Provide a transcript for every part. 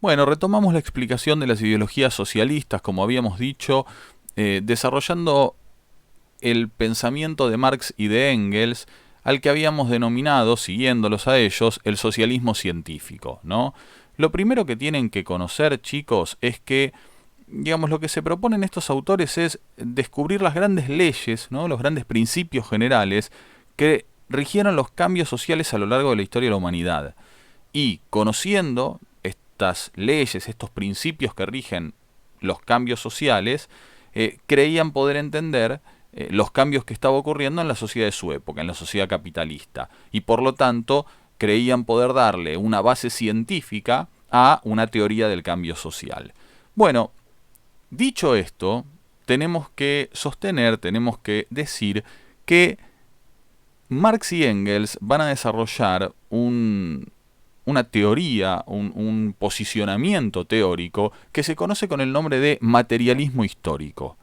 Bueno, retomamos la explicación de las ideologías socialistas, como habíamos dicho, desarrollando el pensamiento de Marx y de Engels, al que habíamos denominado, siguiéndolos a ellos, el socialismo científico, ¿no? Lo primero que tienen que conocer, chicos, es que, digamos, lo que se proponen estos autores es descubrir las grandes leyes, ¿no? Los grandes principios generales que rigieron los cambios sociales a lo largo de la historia de la humanidad. Y conociendo estas leyes, estos principios que rigen los cambios sociales, creían poder entender los cambios que estaba ocurriendo en la sociedad de su época, en la sociedad capitalista. Y por lo tanto, creían poder darle una base científica a una teoría del cambio social. Bueno, dicho esto, tenemos que sostener, tenemos que decir que Marx y Engels van a desarrollar una teoría, un posicionamiento teórico que se conoce con el nombre de materialismo histórico.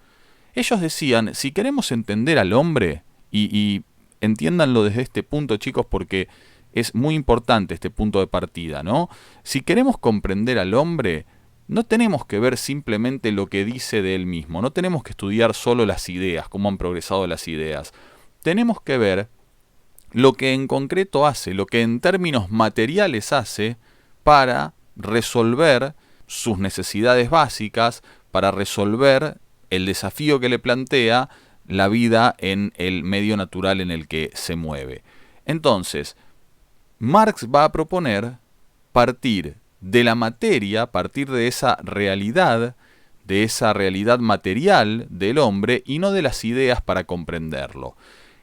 Ellos decían, si queremos entender al hombre, y entiéndanlo desde este punto, chicos, porque es muy importante este punto de partida, ¿no? Si queremos comprender al hombre, no tenemos que ver simplemente lo que dice de él mismo, no tenemos que estudiar solo las ideas, cómo han progresado las ideas. Tenemos que ver lo que en concreto hace, lo que en términos materiales hace para resolver sus necesidades básicas, para resolver el desafío que le plantea la vida en el medio natural en el que se mueve. Entonces, Marx va a proponer partir de la materia, partir de esa realidad material del hombre y no de las ideas para comprenderlo.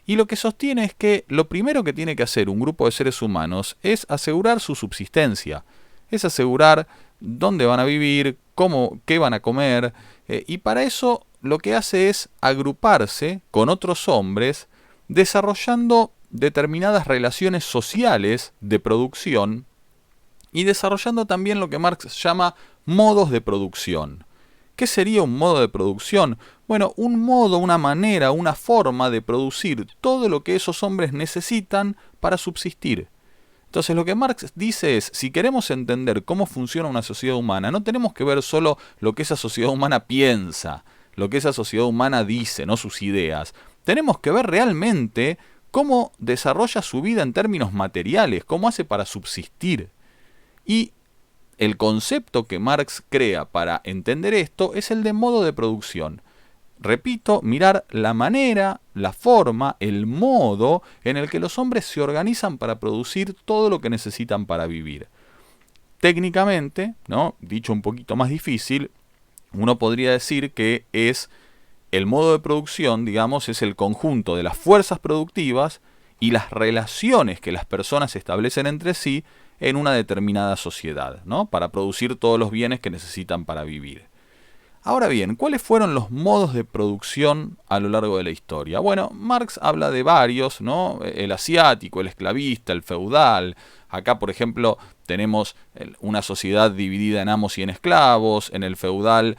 Y lo que sostiene es que lo primero que tiene que hacer un grupo de seres humanos es asegurar su subsistencia, es asegurar dónde van a vivir, cómo, qué van a comer, y para eso lo que hace es agruparse con otros hombres, desarrollando determinadas relaciones sociales de producción y desarrollando también lo que Marx llama modos de producción. ¿Qué sería un modo de producción? Bueno, un modo, una manera, una forma de producir todo lo que esos hombres necesitan para subsistir. Entonces lo que Marx dice es, si queremos entender cómo funciona una sociedad humana, no tenemos que ver solo lo que esa sociedad humana piensa, lo que esa sociedad humana dice, no sus ideas. Tenemos que ver realmente cómo desarrolla su vida en términos materiales, cómo hace para subsistir. Y el concepto que Marx crea para entender esto es el de modo de producción. Repito, mirar la manera, la forma, el modo en el que los hombres se organizan para producir todo lo que necesitan para vivir. Técnicamente, ¿no? Dicho un poquito más difícil, uno podría decir que es el modo de producción, digamos, es el conjunto de las fuerzas productivas y las relaciones que las personas establecen entre sí en una determinada sociedad, ¿no? Para producir todos los bienes que necesitan para vivir. Ahora bien, ¿cuáles fueron los modos de producción a lo largo de la historia? Bueno, Marx habla de varios, ¿no? El asiático, el esclavista, el feudal. Acá, por ejemplo, tenemos una sociedad dividida en amos y en esclavos. En el feudal,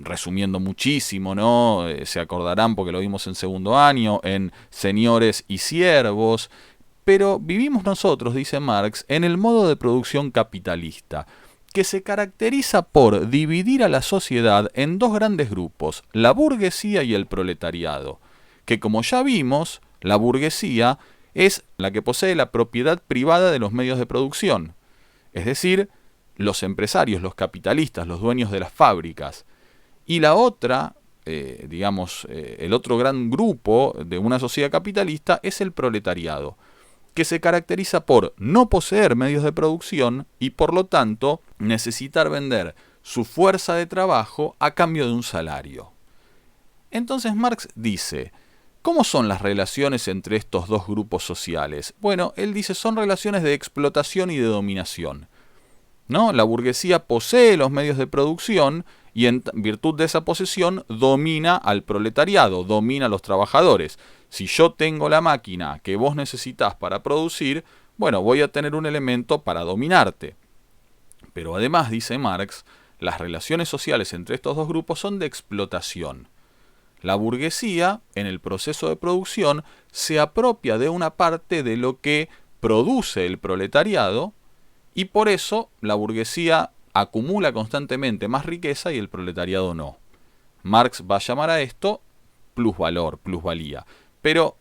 resumiendo muchísimo, ¿no? Se acordarán porque lo vimos en segundo año, en señores y siervos. Pero vivimos nosotros, dice Marx, en el modo de producción capitalista, que se caracteriza por dividir a la sociedad en dos grandes grupos, la burguesía y el proletariado, que como ya vimos, la burguesía es la que posee la propiedad privada de los medios de producción, es decir, los empresarios, los capitalistas, los dueños de las fábricas, y la otra, el otro gran grupo de una sociedad capitalista es el proletariado, que se caracteriza por no poseer medios de producción y por lo tanto necesitar vender su fuerza de trabajo a cambio de un salario. Entonces Marx dice, ¿cómo son las relaciones entre estos dos grupos sociales? Bueno, él dice, son relaciones de explotación y de dominación, ¿no? La burguesía posee los medios de producción y en virtud de esa posesión domina al proletariado, domina a los trabajadores. Si yo tengo la máquina que vos necesitás para producir, bueno, voy a tener un elemento para dominarte. Pero además, dice Marx, las relaciones sociales entre estos dos grupos son de explotación. La burguesía, en el proceso de producción, se apropia de una parte de lo que produce el proletariado y por eso la burguesía acumula constantemente más riqueza y el proletariado no. Marx va a llamar a esto plusvalor, plusvalía. Pero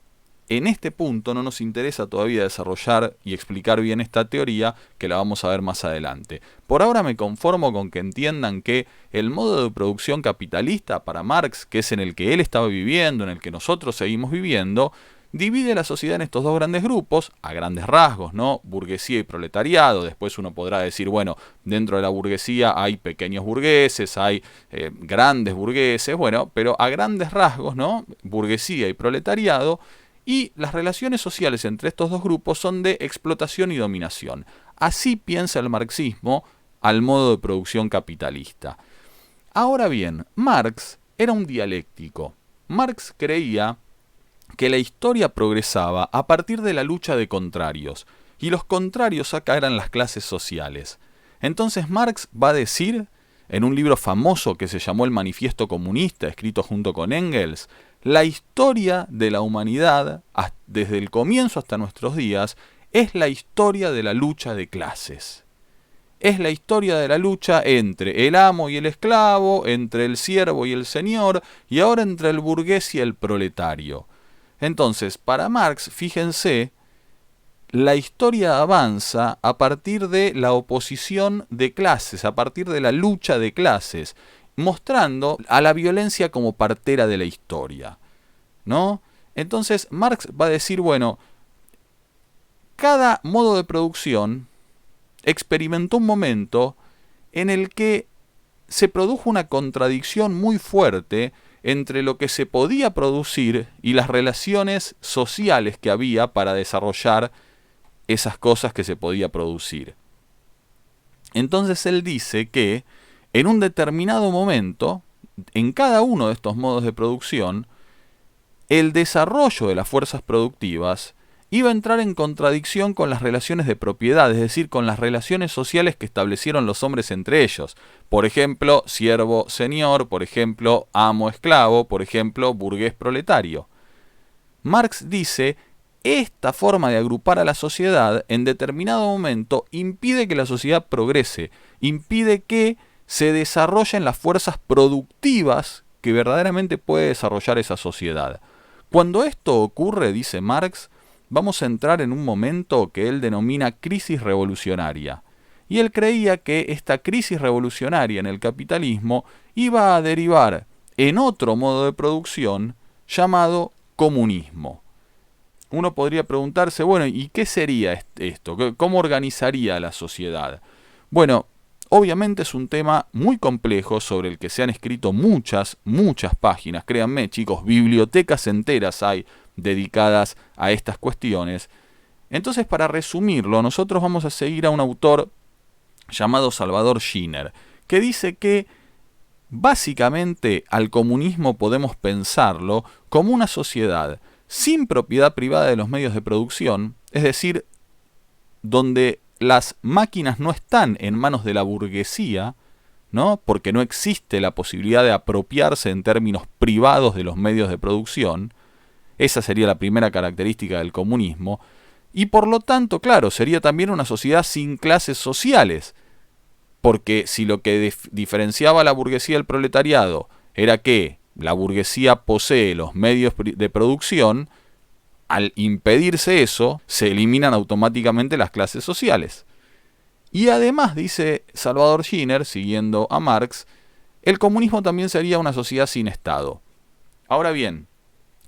en este punto no nos interesa todavía desarrollar y explicar bien esta teoría, que la vamos a ver más adelante. Por ahora me conformo con que entiendan que el modo de producción capitalista para Marx, que es en el que él estaba viviendo, en el que nosotros seguimos viviendo, divide la sociedad en estos dos grandes grupos, a grandes rasgos, ¿no? Burguesía y proletariado. Después uno podrá decir, bueno, dentro de la burguesía hay pequeños burgueses, hay grandes burgueses, bueno, pero a grandes rasgos, ¿no? Burguesía y proletariado. Y las relaciones sociales entre estos dos grupos son de explotación y dominación. Así piensa el marxismo al modo de producción capitalista. Ahora bien, Marx era un dialéctico. Marx creía que la historia progresaba a partir de la lucha de contrarios, y los contrarios acá eran las clases sociales. Entonces Marx va a decir, en un libro famoso que se llamó El Manifiesto Comunista, escrito junto con Engels, la historia de la humanidad, desde el comienzo hasta nuestros días, es la historia de la lucha de clases. Es la historia de la lucha entre el amo y el esclavo, entre el siervo y el señor, y ahora entre el burgués y el proletario. Entonces, para Marx, fíjense, la historia avanza a partir de la oposición de clases, a partir de la lucha de clases, mostrando a la violencia como partera de la historia, ¿no? Entonces Marx va a decir, bueno, cada modo de producción experimentó un momento en el que se produjo una contradicción muy fuerte entre lo que se podía producir y las relaciones sociales que había para desarrollar esas cosas que se podía producir. Entonces él dice que en un determinado momento, en cada uno de estos modos de producción, el desarrollo de las fuerzas productivas iba a entrar en contradicción con las relaciones de propiedad, es decir, con las relaciones sociales que establecieron los hombres entre ellos. Por ejemplo, siervo-señor, por ejemplo, amo-esclavo, por ejemplo, burgués-proletario. Marx dice, esta forma de agrupar a la sociedad en determinado momento impide que la sociedad progrese, impide que se desarrollen las fuerzas productivas que verdaderamente puede desarrollar esa sociedad. Cuando esto ocurre, dice Marx, vamos a entrar en un momento que él denomina crisis revolucionaria. Y él creía que esta crisis revolucionaria en el capitalismo iba a derivar en otro modo de producción llamado comunismo. Uno podría preguntarse, bueno, ¿y qué sería esto? ¿Cómo organizaría la sociedad? Bueno, obviamente es un tema muy complejo sobre el que se han escrito muchas páginas. Créanme, chicos, bibliotecas enteras hay dedicadas a estas cuestiones. Entonces, para resumirlo, nosotros vamos a seguir a un autor llamado Salvador Giner, que dice que básicamente al comunismo podemos pensarlo como una sociedad sin propiedad privada de los medios de producción, es decir, donde las máquinas no están en manos de la burguesía, ¿no? Porque no existe la posibilidad de apropiarse en términos privados de los medios de producción. Esa sería la primera característica del comunismo. Y por lo tanto, claro, sería también una sociedad sin clases sociales. Porque si lo que diferenciaba a la burguesía del proletariado era que la burguesía posee los medios de producción, al impedirse eso, se eliminan automáticamente las clases sociales. Y además, dice Salvador Giner, siguiendo a Marx, el comunismo también sería una sociedad sin Estado. Ahora bien,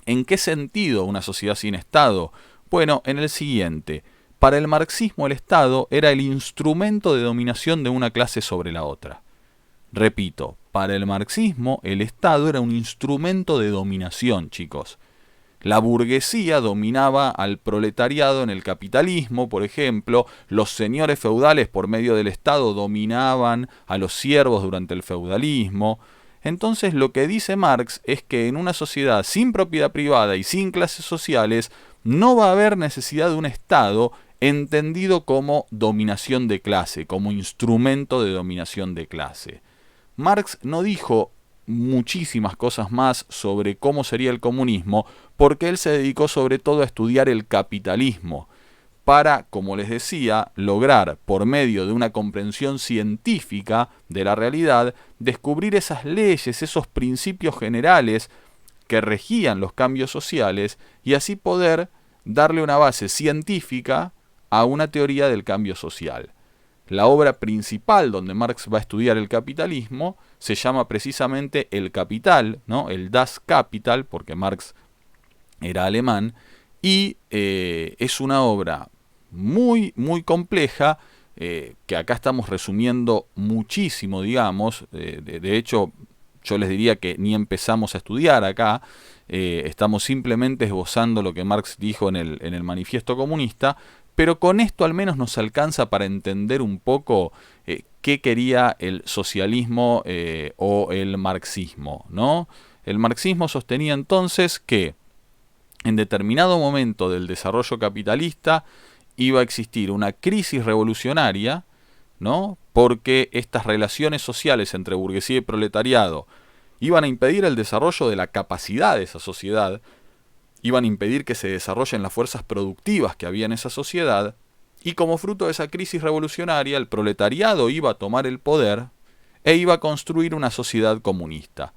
¿en qué sentido una sociedad sin Estado? Bueno, en el siguiente. Para el marxismo el Estado era el instrumento de dominación de una clase sobre la otra. Repito, para el marxismo el Estado era un instrumento de dominación, chicos. La burguesía dominaba al proletariado en el capitalismo, por ejemplo, los señores feudales por medio del Estado dominaban a los siervos durante el feudalismo. Entonces lo que dice Marx es que en una sociedad sin propiedad privada y sin clases sociales no va a haber necesidad de un Estado entendido como dominación de clase, como instrumento de dominación de clase. Marx no dijo muchísimas cosas más sobre cómo sería el comunismo, porque él se dedicó sobre todo a estudiar el capitalismo. para, como les decía, lograr por medio de una comprensión científica de la realidad, descubrir esas leyes, esos principios generales que regían los cambios sociales y así poder darle una base científica a una teoría del cambio social. La obra principal donde Marx va a estudiar el capitalismo se llama precisamente El Capital, ¿no? El Das Kapital, porque Marx era alemán, y es una obra muy, muy compleja, que acá estamos resumiendo muchísimo, digamos. De hecho, yo les diría que ni empezamos a estudiar acá, estamos simplemente esbozando lo que Marx dijo en el Manifiesto Comunista, pero con esto al menos nos alcanza para entender un poco qué quería el socialismo o el marxismo, ¿no? El marxismo sostenía entonces que en determinado momento del desarrollo capitalista iba a existir una crisis revolucionaria, ¿no? Porque estas relaciones sociales entre burguesía y proletariado iban a impedir el desarrollo de la capacidad de esa sociedad, iban a impedir que se desarrollen las fuerzas productivas que había en esa sociedad, y como fruto de esa crisis revolucionaria, el proletariado iba a tomar el poder e iba a construir una sociedad comunista,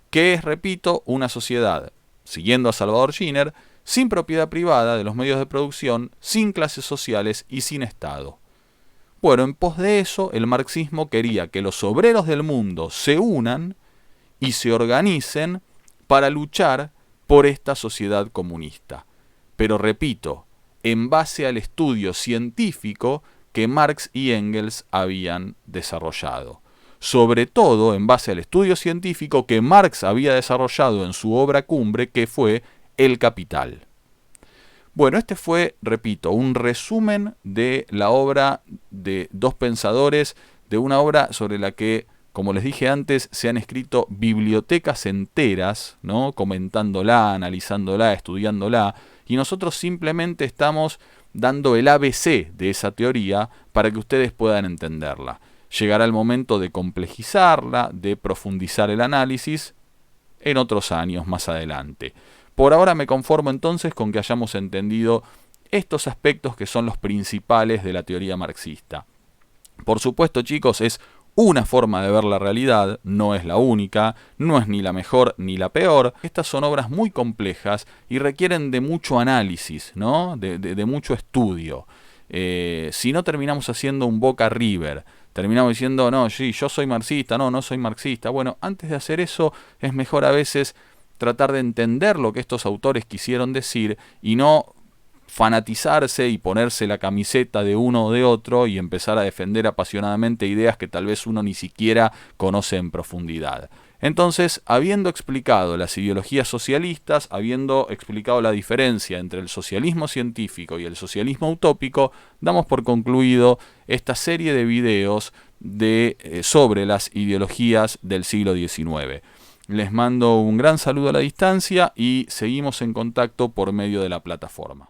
que es, repito, una sociedad, siguiendo a Salvador Giner, sin propiedad privada de los medios de producción, sin clases sociales y sin Estado. Bueno, en pos de eso, el marxismo quería que los obreros del mundo se unan y se organicen para luchar por esta sociedad comunista. Pero repito, en base al estudio científico que Marx y Engels habían desarrollado. Sobre todo en base al estudio científico que Marx había desarrollado en su obra cumbre, que fue El Capital. Bueno, este fue, repito, un resumen de la obra de dos pensadores, de una obra sobre la que, como les dije antes, se han escrito bibliotecas enteras, ¿no? Comentándola, analizándola, estudiándola, y nosotros simplemente estamos dando el ABC de esa teoría para que ustedes puedan entenderla. Llegará el momento de complejizarla, de profundizar el análisis en otros años más adelante. Por ahora me conformo entonces con que hayamos entendido estos aspectos que son los principales de la teoría marxista. Por supuesto, chicos, es una forma de ver la realidad, no es la única, no es ni la mejor ni la peor. Estas son obras muy complejas y requieren de mucho análisis, ¿no? de mucho estudio. Si no, terminamos haciendo un Boca River. Terminamos diciendo, no, sí, yo soy marxista, no soy marxista. Bueno, antes de hacer eso, es mejor a veces tratar de entender lo que estos autores quisieron decir y no fanatizarse y ponerse la camiseta de uno o de otro y empezar a defender apasionadamente ideas que tal vez uno ni siquiera conoce en profundidad. Entonces, habiendo explicado las ideologías socialistas, habiendo explicado la diferencia entre el socialismo científico y el socialismo utópico, damos por concluido esta serie de videos sobre las ideologías del siglo XIX. Les mando un gran saludo a la distancia y seguimos en contacto por medio de la plataforma.